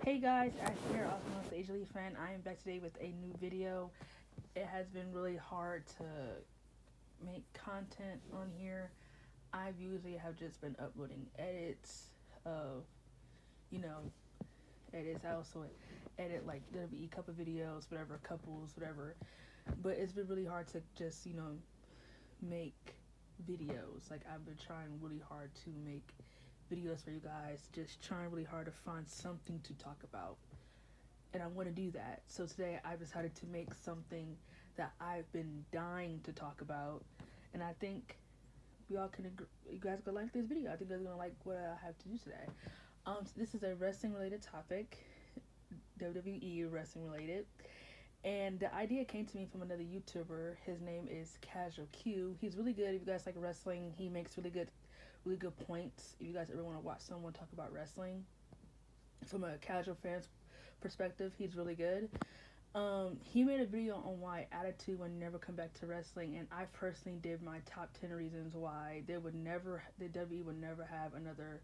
Hey guys, Ash here, also known as the Asia Lee fan. I am back today with a new video. It has been really hard to make content on here. I usually have just been uploading edits of, you know, edits. I also edit like WWE couple videos, whatever, couples, whatever. But it's been really hard to just, make videos. Like I've been trying really hard to make videos for you guys, just trying really hard to find something to talk about. And I want to do that. So today I decided to make something that I've been dying to talk about, and I think we all can agree. You guys gonna like this video. I think you guys are gonna like what I have to do today. So this is a wrestling related topic, WWE wrestling related, and the idea came to me from another YouTuber. His name is Casual Q. He's really good. If you guys like wrestling, he makes really good points. If you guys ever want to watch someone talk about wrestling from a casual fan's perspective, he's really good. He made a video on why Attitude would never come back to wrestling, and I personally did my top 10 reasons why the WWE would never have another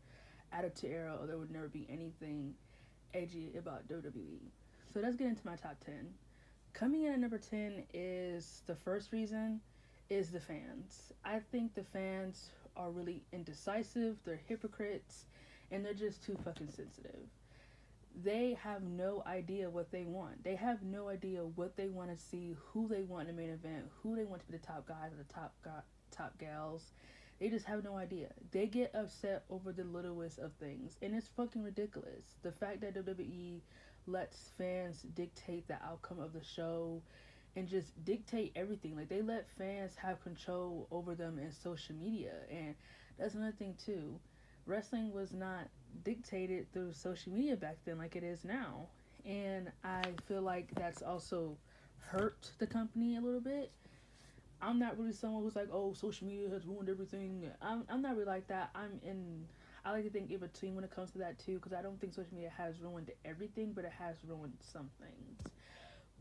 Attitude Era, or there would never be anything edgy about WWE. So let's get into my top 10. Coming in at number 10 is the first reason is the fans. I think the fans are really indecisive, they're hypocrites, and they're just too fucking sensitive. They have no idea what they want. They have no idea what they want to see, who they want in the main event, who they want to be the top guys or the top gals. They just have no idea. They get upset over the littlest of things, and it's fucking ridiculous. The fact that WWE lets fans dictate the outcome of the show and just dictate everything. Like they let fans have control over them in social media, and that's another thing too. Wrestling was not dictated through social media back then like it is now, and I feel like that's also hurt the company a little bit. I'm not really someone who's like, oh, social media has ruined everything. I'm not really like that. I like to think in between when it comes to that too, because I don't think social media has ruined everything, but it has ruined some things.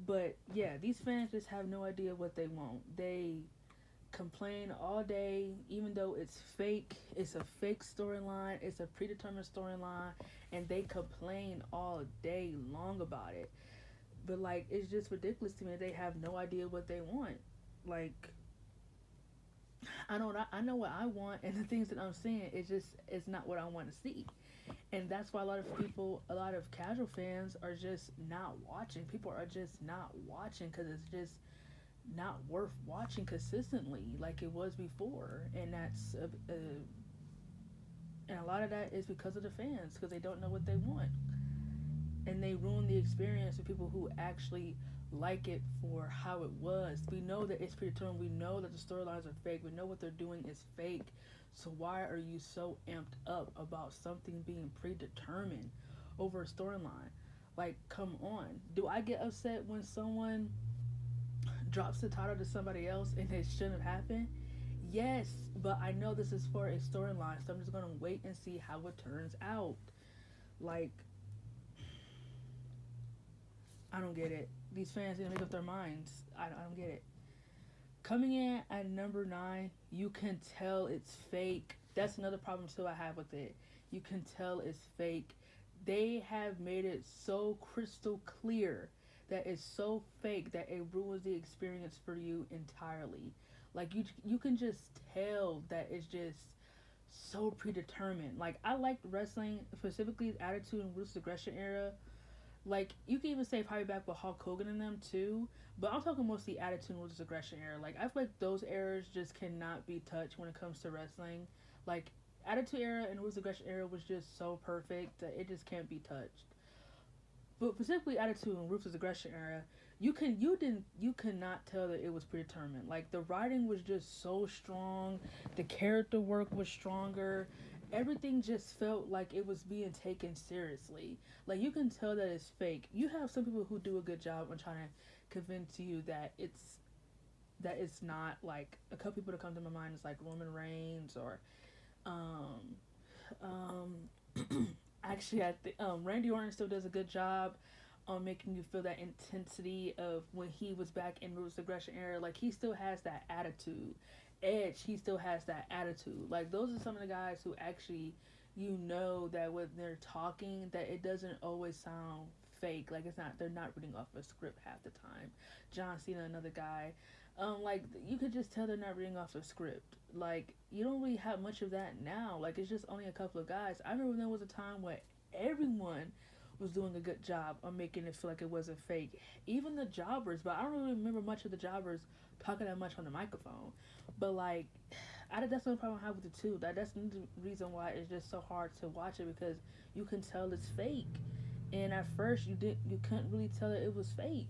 But yeah, these fans just have no idea what they want. They complain all day, even though it's fake. It's a fake storyline. It's a predetermined storyline, and they complain all day long about it. But like, it's just ridiculous to me. They have no idea what they want. Like, I know what I want, and the things that I'm seeing it's not what I want to see. And that's why a lot of casual fans are just not watching. People are just not watching because it's just not worth watching consistently like it was before, and and a lot of that is because of the fans, because they don't know what they want, and they ruin the experience for people who actually like it for how it was. We know that it's predetermined. We know that the storylines are fake. We know what they're doing is fake. So why are you so amped up about something being predetermined over a storyline? Like, come on. Do I get upset when someone drops the title to somebody else and it shouldn't have happened? Yes, but I know this is for a storyline, so I'm just gonna wait and see how it turns out. Like, I don't get it. These fans need to make up their minds. I don't get it. Coming in at number 9, you can tell it's fake. That's another problem too I have with it. You can tell it's fake. They have made it so crystal clear that it's so fake that it ruins the experience for you entirely. Like you can just tell that it's just so predetermined. Like I liked wrestling, specifically the Attitude and Ruthless Aggression era. Like you can even say probably back with Hulk Hogan in them too. But I'm talking mostly Attitude and Ruthless Aggression era. Like I feel like those eras just cannot be touched when it comes to wrestling. Like Attitude era and Ruthless Aggression era was just so perfect that it just can't be touched. But specifically Attitude and Ruthless Aggression era, you could not tell that it was predetermined. Like the writing was just so strong, the character work was stronger, everything just felt like it was being taken seriously. Like you can tell that it's fake. You have some people who do a good job on trying to convince you that it's not. Like a couple people that come to my mind is like Roman Reigns or um actually I think Randy Orton still does a good job on making you feel that intensity of when he was back in Ruthless Aggression era. Like he still has that attitude. Edge, he still has that attitude. Like those are some of the guys who actually you know that when they're talking, that it doesn't always sound fake. Like, it's not, they're not reading off a script half the time. John Cena, another guy, like, you could just tell they're not reading off a script. Like, you don't really have much of that now. Like, it's just only a couple of guys. I remember there was a time where everyone was doing a good job on making it feel like it wasn't fake. Even the jobbers, but I don't really remember much of the jobbers talking that much on the microphone. But like, that's the problem I have with it too. That's the reason why it's just so hard to watch it, because you can tell it's fake, and at first you couldn't really tell that it was fake.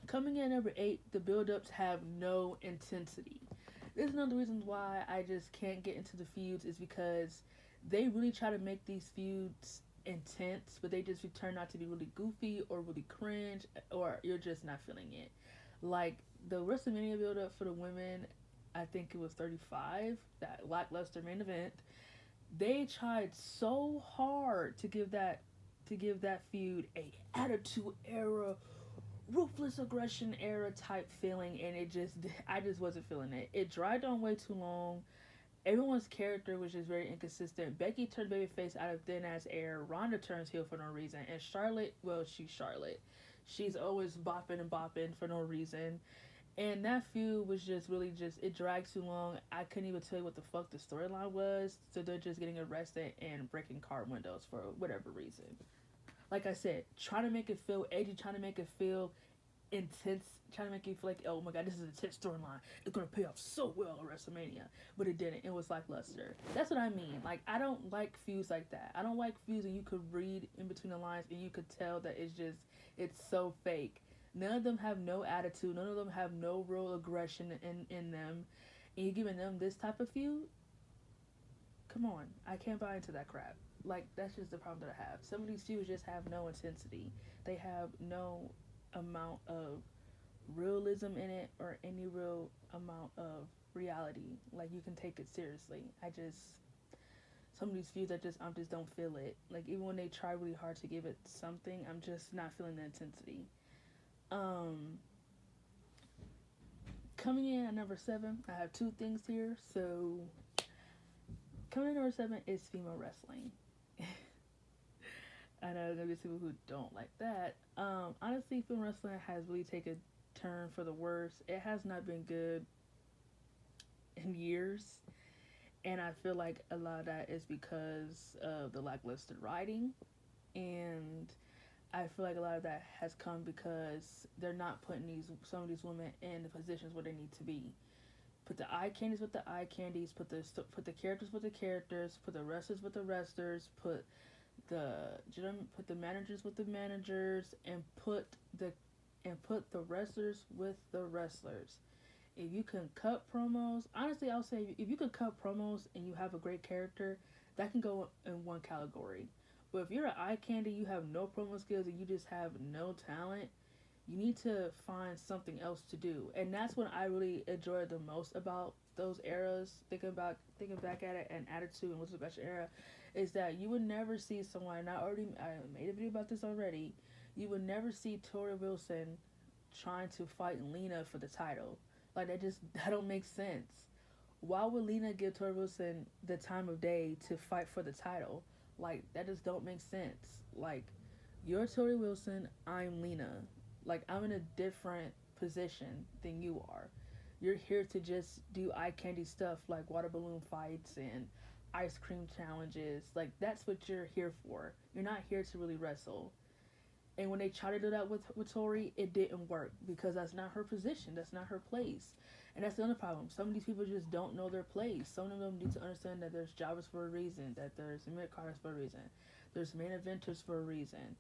Coming in number 8, the build-ups have no intensity. This is another reason why I just can't get into the feuds, is because they really try to make these feuds intense, but they just turn out to be really goofy or really cringe, or you're just not feeling it. Like the WrestleMania build up for the women, I think it was 35, that lackluster main event. They tried so hard to give that feud a attitude era, ruthless aggression era type feeling, and I just wasn't feeling it. It dragged on way too long. Everyone's character was just very inconsistent. Becky turned babyface out of thin ass air. Ronda turns heel for no reason, and Charlotte, well, she's Charlotte. She's always bopping and bopping for no reason. And that feud was just really just, it dragged too long. I couldn't even tell you what the fuck the storyline was. So they're just getting arrested and breaking car windows for whatever reason. Like I said, trying to make it feel edgy, trying to make it feel intense, trying to make you feel like, oh my god, this is an intense storyline. It's gonna pay off so well at WrestleMania, but it didn't. It was lackluster. That's what I mean. Like, I don't like feuds like that. I don't like feuds that you could read in between the lines and you could tell that it's so fake. None of them have no attitude. None of them have no real aggression in them. And you're giving them this type of feud? Come on, I can't buy into that crap. Like, that's just the problem that I have. Some of these feuds just have no intensity. They have no amount of realism in it, or any real amount of reality. Like, you can take it seriously. Some of these feuds, I just don't feel it. Like, even when they try really hard to give it something, I'm just not feeling the intensity. Um, Coming in at number 7, I have two things here. So, coming in at number 7 is female wrestling. I know there's people who don't like that. Honestly, female wrestling has really taken a turn for the worse. It has not been good in years, and I feel like a lot of that is because of the lackluster writing, and I feel like a lot of that has come because they're not putting some of these women in the positions where they need to be. Put the eye candies with the eye candies. Put the characters with the characters. Put the wrestlers with the wrestlers. The put the managers with the managers, and put the wrestlers with the wrestlers. If you can cut promos, honestly, I'll say if you can cut promos and you have a great character, that can go in one category. But if you're an eye candy, you have no promo skills, and you just have no talent, you need to find something else to do. And that's what I really enjoyed the most about those eras. Thinking back at it, and Attitude and What's the Best Era, is that you would never see someone. And I made a video about this already. You would never see Tori Wilson trying to fight Lena for the title. Like, that don't make sense. Why would Lena give Tori Wilson the time of day to fight for the title? Like, that just don't make sense. Like, you're Tori Wilson, I'm Lena. Like, I'm in a different position than you are. You're here to just do eye candy stuff like water balloon fights and ice cream challenges. Like, that's what you're here for. You're not here to really wrestle. And when they tried to do that with Tori, it didn't work because that's not her position. That's not her place. And that's the other problem. Some of these people just don't know their place. Some of them need to understand that there's jobbers for a reason, that there's mid-carders for a reason, there's main eventers for a reason.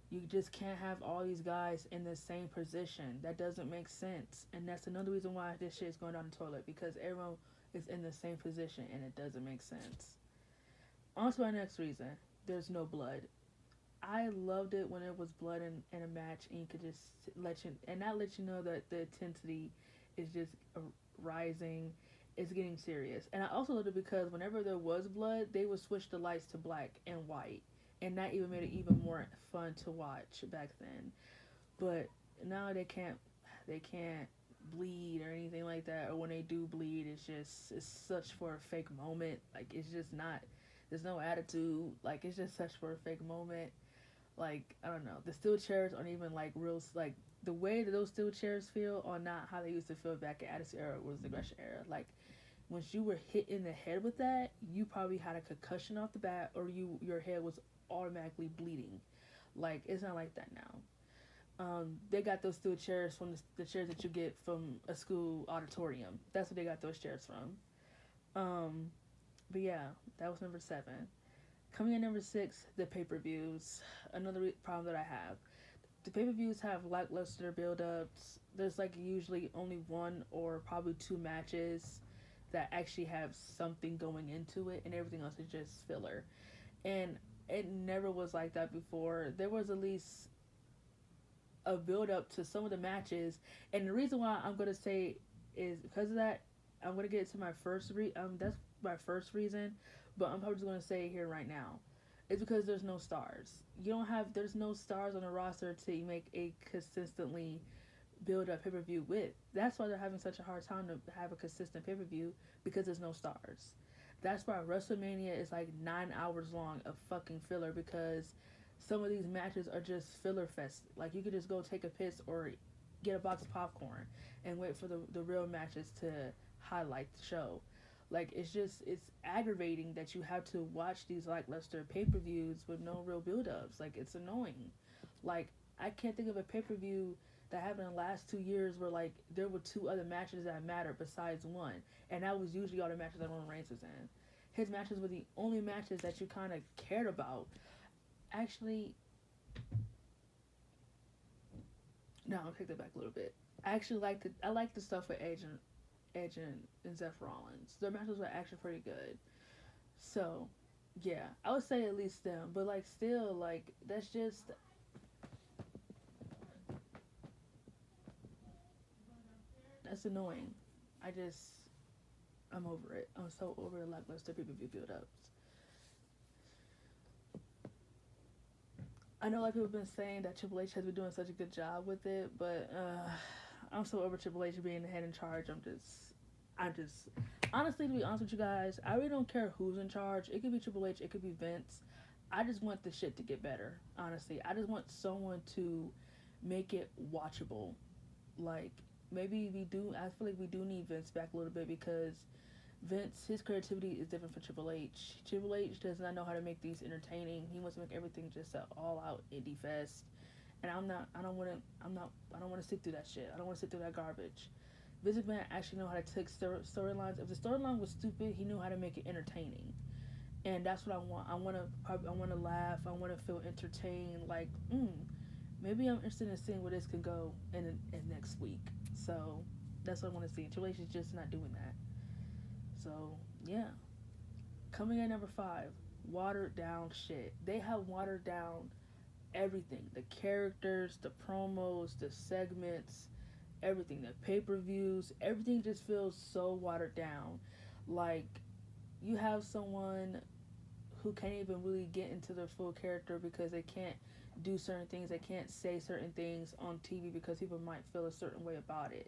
You just can't have all these guys in the same position. That doesn't make sense. And that's another reason why this shit is going down the toilet, because everyone is in the same position and it doesn't make sense. On to our next reason. There's no blood. I loved it when it was blood in a match, and you could just let you know that the intensity is just rising. It's getting serious. And I also loved it because whenever there was blood, they would switch the lights to black and white, and that even made it even more fun to watch back then. But now they can't bleed or anything like that, or when they do bleed, it's such for a fake moment. Like it's just not. There's no attitude. Like it's just such for a fake moment. Like I don't know. The steel chairs aren't even like real. Like the way that those steel chairs feel are not how they used to feel back in Attitude Era was the Aggression Era. Like once you were hit in the head with that, you probably had a concussion off the bat, or your head was automatically bleeding. Like it's not like that now. They got those steel chairs from the chairs that you get from a school auditorium. That's what they got those chairs from. But yeah, that was number 7. Coming in number 6, the pay-per-views. Another problem that I have. The pay-per-views have lackluster build-ups. There's like usually only one or probably 2 matches that actually have something going into it, and everything else is just filler. And it never was like that before. There was at least a build up to some of the matches, and the reason why I'm gonna say is because of that. I'm gonna get to my that's my first reason, but I'm probably just gonna say it here right now. It's because there's no stars. There's no stars on the roster to make a consistently build up pay per view with. That's why they're having such a hard time to have a consistent pay per view because there's no stars. That's why WrestleMania is like 9 hours long of fucking filler because some of these matches are just filler fest. Like you could just go take a piss or get a box of popcorn and wait for the real matches to highlight the show. Like it's aggravating that you have to watch these lackluster pay per views with no real build ups. Like it's annoying. Like I can't think of a pay per view that happened in the last 2 years where like there were 2 other matches that mattered besides one, and that was usually all the matches that Roman Reigns was in. His matches were the only matches that you kind of cared about. Actually, no, I'll take that back a little bit. I like the stuff with Edge and Seth Rollins. Their matches were actually pretty good. So, yeah, I would say at least them. But like, still, like that's annoying. I just I'm over it. I'm so over the lackluster pay-per-view build-ups. I know like people have been saying that Triple H has been doing such a good job with it, but I'm so over Triple H being the head in charge. I'm just, honestly, to be honest with you guys, I really don't care who's in charge. It could be Triple H, it could be Vince. I just want the shit to get better. Honestly, I just want someone to make it watchable. Like maybe we do. I feel like we do need Vince back a little bit because Vince, his creativity is different from Triple H. Triple H does not know how to make these entertaining. He wants to make everything just an all-out indie fest, and I'm not. I don't want to. I'm not. I don't want to sit through that shit. I don't want to sit through that garbage. Vince McMahon actually know how to take storylines. If the storyline was stupid, he knew how to make it entertaining, and that's what I want. I want to laugh. I want to feel entertained. Like, maybe I'm interested in seeing where this could go in next week. So that's what I want to see. Triple H is just not doing that. So yeah, coming in number 5, watered down shit. They have watered down everything: the characters, the promos, the segments, everything. The pay-per-views, everything just feels so watered down. Like you have someone who can't even really get into their full character because they can't do certain things, they can't say certain things on TV because people might feel a certain way about it.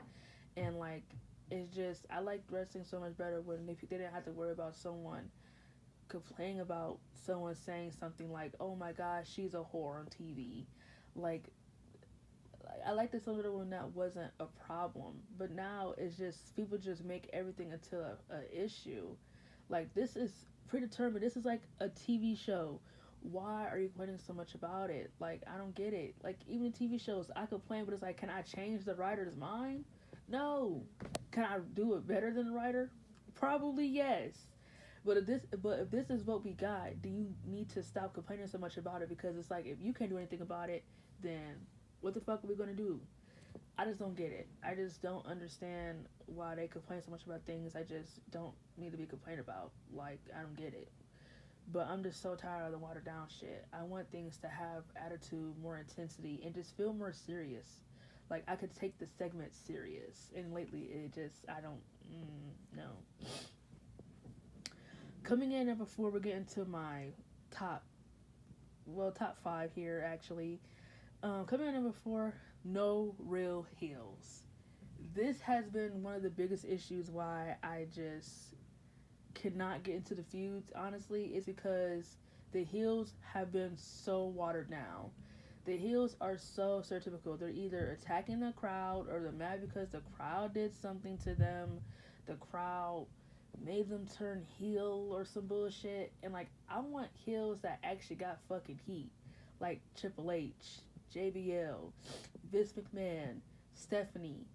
And like it's just I like wrestling so much better when they didn't have to worry about someone complaining about someone saying something like, "Oh my gosh, she's a whore on TV." Like I like this little when that wasn't a problem, but now it's just people just make everything into a issue. Like this is predetermined. This is like a TV show. Why are you complaining so much about it? Like I don't get it. Like even in TV shows, I complain, but it's like, can I change the writer's mind? No. Can I do it better than the writer? Probably yes. But if this is what we got, do you need to stop complaining so much about it? Because it's like if you can't do anything about it, then what the fuck are we gonna do? I just don't get it. I just don't understand why they complain so much about things I just don't need to be complained about. Like I don't get it. But I'm just so tired of the watered down shit. I want things to have attitude, more intensity, and just feel more serious. Like I could take the segment serious, and lately it just I don't no. Coming in number 4, we're getting to my top top 5 here actually. Coming in number 4, no real heels. this has been one of the biggest issues why I just cannot get into the feuds, honestly, is because the heels have been so watered down. The heels are so stereotypical. They're either attacking the crowd or they're mad because the crowd did something to them. The crowd made them turn heel or some bullshit. And like, I want heels that actually got fucking heat. Like Triple H, JBL, Vince McMahon, Stephanie,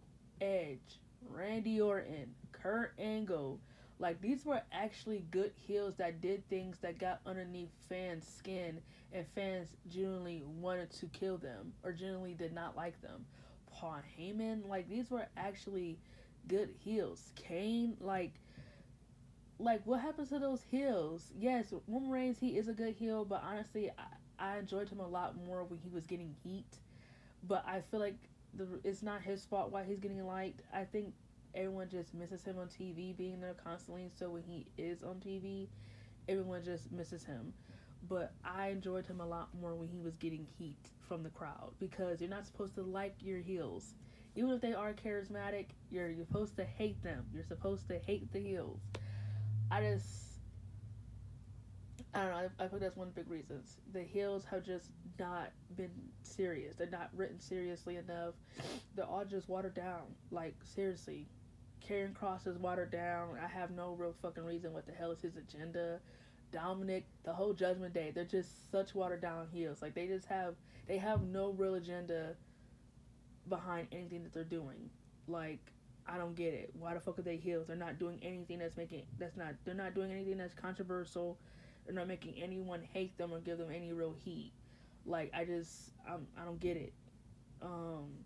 Edge, Randy Orton, Kurt Angle. Like, these were actually good heels that did things that got underneath fans' skin, and fans genuinely wanted to kill them or genuinely did not like them. Paul Heyman, like, these were actually good heels. Kane, like what happens to those heels? Yes, Roman Reigns, he is a good heel, but honestly, I enjoyed him a lot more when he was getting heat. But I feel like it's not his fault why he's getting liked. I think everyone just misses him on TV being there constantly. So when he is on TV, everyone just misses him. But I enjoyed him a lot more when he was getting heat from the crowd because you're not supposed to like your heels. Even if they are charismatic, you're supposed to hate them. You're supposed to hate the heels. I just I don't know. I think that's one of the big reasons. The heels have just not been serious. They're not written seriously enough. They're all just watered down. Like, seriously. Karrion Kross is watered down. I have no real fucking reason what the hell is his agenda. Dominic, the whole Judgment Day, they're just such watered down heels. Like, they have no real agenda behind anything that they're doing. Like, I don't get it. Why the fuck are they heels? They're not doing anything they're not doing anything that's controversial. They're not making anyone hate them or give them any real heat. Like, I don't get it. Um,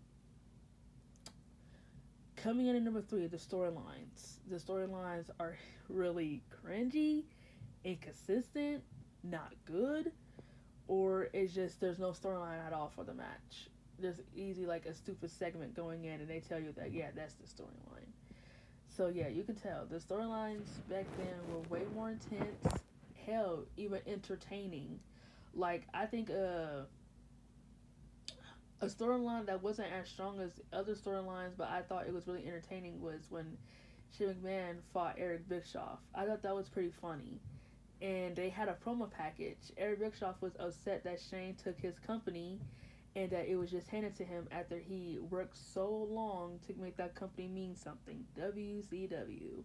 Coming in at number 3, the storylines. The storylines are really cringy, inconsistent, not good, or it's just there's no storyline at all for the match. There's easy like a stupid segment going in, and they tell you that yeah, that's the storyline. So yeah, you can tell the storylines back then were way more intense. Hell, even entertaining. Like I think a storyline that wasn't as strong as other storylines, but I thought it was really entertaining was when Shane McMahon fought Eric Bischoff. I thought that was pretty funny. And they had a promo package. Eric Bischoff was upset that Shane took his company and that it was just handed to him after he worked so long to make that company mean something. WCW.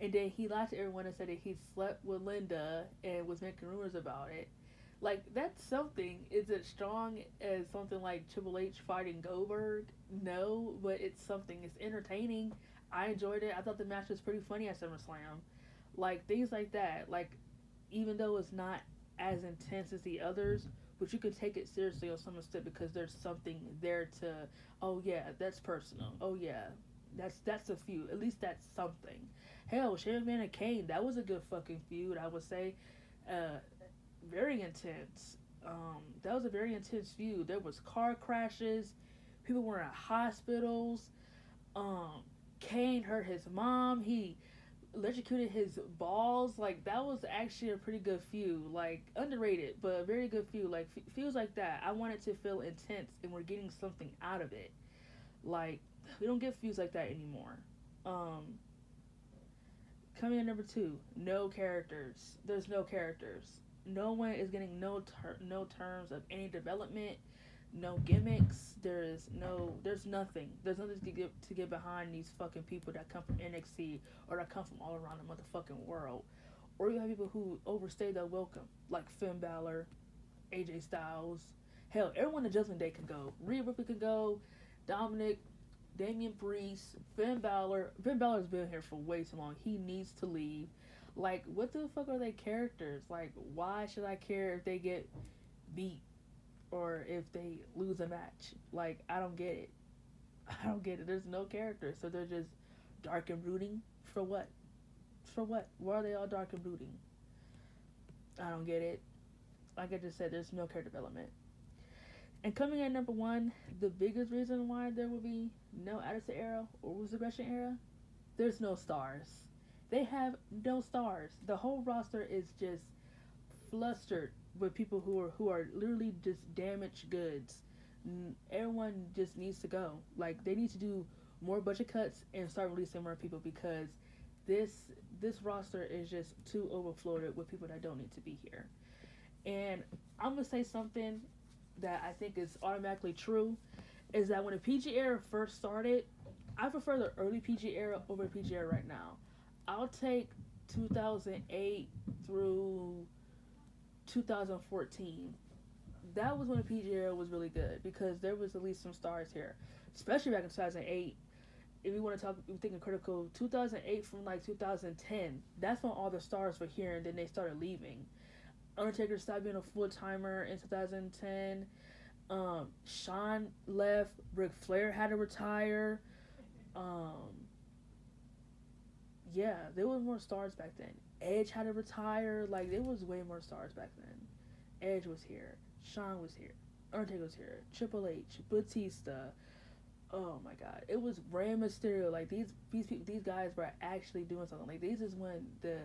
And then he lied to everyone and said that he slept with Linda and was making rumors about it. Like, that's something. Is it strong as something like Triple H fighting Goldberg? No, but it's something. It's entertaining. I enjoyed it. I thought the match was pretty funny at SummerSlam. Like, things like that. Like, even though it's not as intense as the others, but you can take it seriously on some extent because there's something there to, oh yeah, that's personal. Oh yeah, that's a feud. At least that's something. Hell, Shane McMahon and Kane, that was a good fucking feud, I would say. Uh, Very intense. That was a very intense feud. There was car crashes. People were in hospitals. Um, Kane hurt his mom. He electrocuted his balls. Like that was actually a pretty good feud. Like underrated, but a very good feud. Like feels like that. I want it to feel intense, and we're getting something out of it. Like we don't get feuds like that anymore. Um, Coming in number 2, no characters. There's no characters. No one is getting no terms of any development, no gimmicks. There's nothing. There's nothing to get behind these fucking people that come from NXT or that come from all around the motherfucking world. Or you have people who overstay their welcome, like Finn Balor, AJ Styles. Hell, everyone in Judgment Day can go. Rhea Ripley can go. Dominic, Damian Priest, Finn Balor. Finn Balor's been here for way too long. He needs to leave. Like, what the fuck are they characters? Like, why should I care if they get beat or if they lose a match? Like, I don't get it. I don't get it. There's no characters, so they're just dark and brooding. For what? For what? Why are they all dark and brooding? I don't get it. Like I just said, there's no character development. And coming at number 1, the biggest reason why there will be no Attitude Era or Resurrection Era, there's no stars. They have no stars. The whole roster is just flustered with people who are literally just damaged goods. Everyone just needs to go. Like they need to do more budget cuts and start releasing more people because this this roster is just too overfloated with people that don't need to be here. And I'm gonna say something that I think is automatically true is that when the PG era first started, I prefer the early PG era over the PG era right now. I'll take 2008 through 2014. That was when the PG era was really good because there was at least some stars here, especially back in 2008. If you want to talk, if you're thinking critical, 2008 from like 2010, that's when all the stars were here and then they started leaving. Undertaker stopped being a full timer in 2010. Shawn left. Ric Flair had to retire. Um, yeah, there was more stars back then. Edge had to retire. Like there was way more stars back then. Edge was here. Shawn was here. Undertaker was here. Triple H, Batista. Oh my God, it was Rey Mysterio. Like these people, these guys were actually doing something. Like this is when the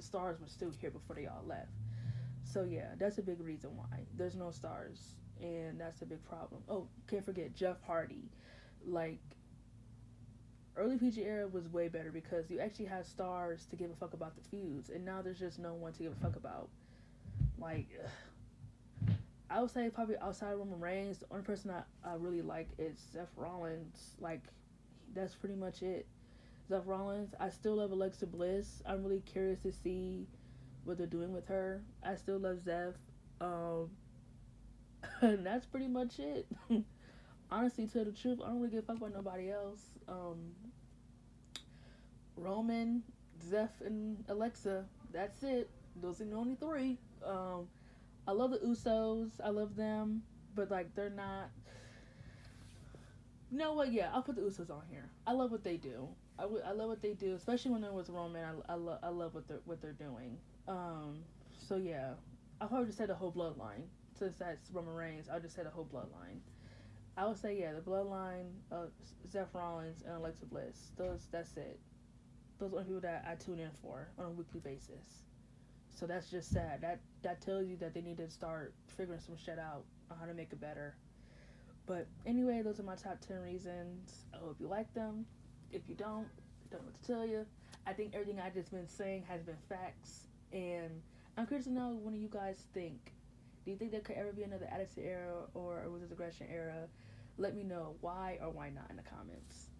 stars were still here before they all left. So yeah, that's a big reason why there's no stars, and that's a big problem. Oh, can't forget Jeff Hardy. Like early PG era was way better because you actually had stars to give a fuck about the feuds, and now there's just no one to give a fuck about. Like I would say probably outside of Roman Reigns, the only person I really like is Seth Rollins. Like that's pretty much it. Seth Rollins. I still love Alexa Bliss. I'm really curious to see what they're doing with her. I still love Zeph. Um, and that's pretty much it. Honestly, to tell the truth, I don't really give a fuck about nobody else. Roman, Zeph, and Alexa. That's it. Those are the only three. I love the Usos. I love them, but like they're not. You know what? Yeah, I'll put the Usos on here. I love what they do. I love what they do, especially when they're with Roman. I love what they're doing. So yeah, I'll probably just say the whole bloodline. Since that's Roman Reigns, I'll just say the whole bloodline. I would say yeah, the bloodline of Seth Rollins and Alexa Bliss. That's it. Those are the people that I tune in for on a weekly basis. So that's just sad. That tells you that they need to start figuring some shit out on how to make it better. But anyway, those are my top 10 reasons. I hope you like them. If you don't know what to tell you. I think everything I just been saying has been facts, and I'm curious to know what do you guys think. Do you think there could ever be another Attitude Era or a Ruthless Aggression era? Let me know why or why not in the comments.